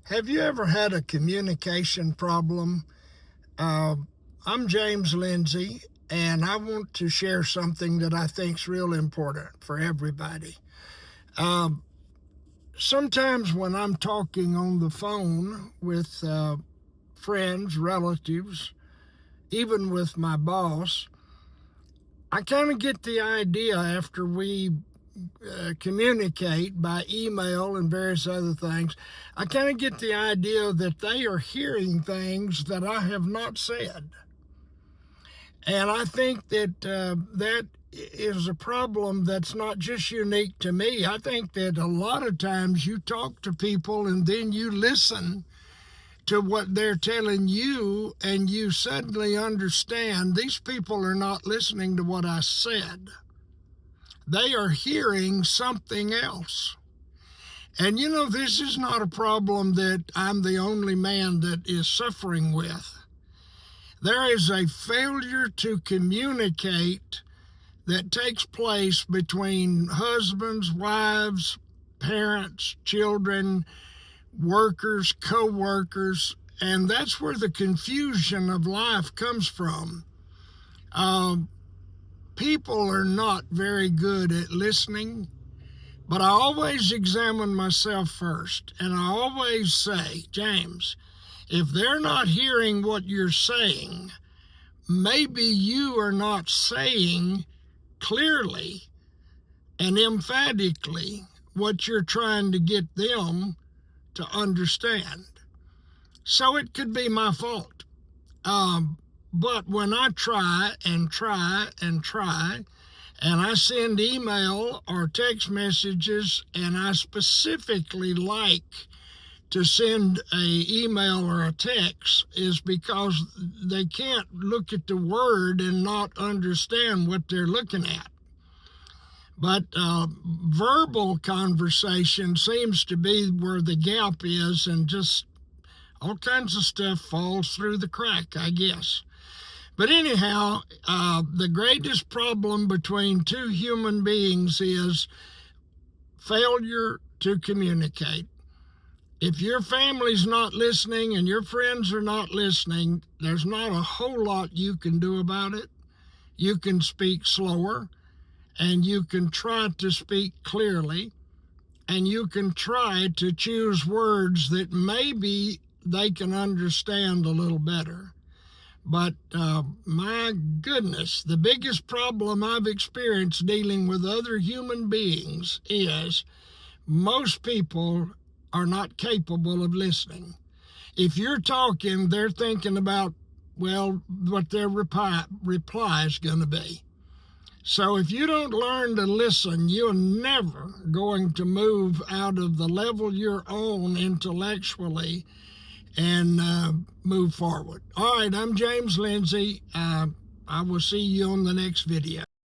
Have you ever had a communication problem? I'm James Lindsay, and I want to share something that I think is real important for everybody. Sometimes when I'm talking on the phone with friends, relatives, even with my boss, I kind of get the idea after we communicate by email and various other things, I kind of get the idea that they are hearing things that I have not said. And I think that that is a problem that's not just unique to me. I think that a lot of times you talk to people and then you listen to what they're telling you and you suddenly understand these people are not listening to what I said. They are hearing something else. And you know, this is not a problem that I'm the only man that is suffering with. There is a failure to communicate that takes place between husbands, wives, parents, children, workers, co-workers, and that's where the confusion of life comes from. People are not very good at listening, but I always examine myself first, and I always say, James, if they're not hearing what you're saying, maybe you are not saying clearly and emphatically what you're trying to get them to understand. So it could be my fault. But when I try and I send email or text messages, and I specifically like to send a email or a text, is because they can't look at the word and not understand what they're looking at. But verbal conversation seems to be where the gap is, and just all kinds of stuff falls through the crack, I guess. But anyhow, the greatest problem between two human beings is failure to communicate. If your family's not listening and your friends are not listening, there's not a whole lot you can do about it. You can speak slower, and you can try to speak clearly, and you can try to choose words that maybe they can understand a little better. But my goodness, the biggest problem I've experienced dealing with other human beings is most people are not capable of listening. If you're talking, they're thinking about, well, what their reply is going to be. So if you don't learn to listen, you're never going to move out of the level you're on intellectually and move forward. All right, I'm James Lindsay. I will see you on the next video.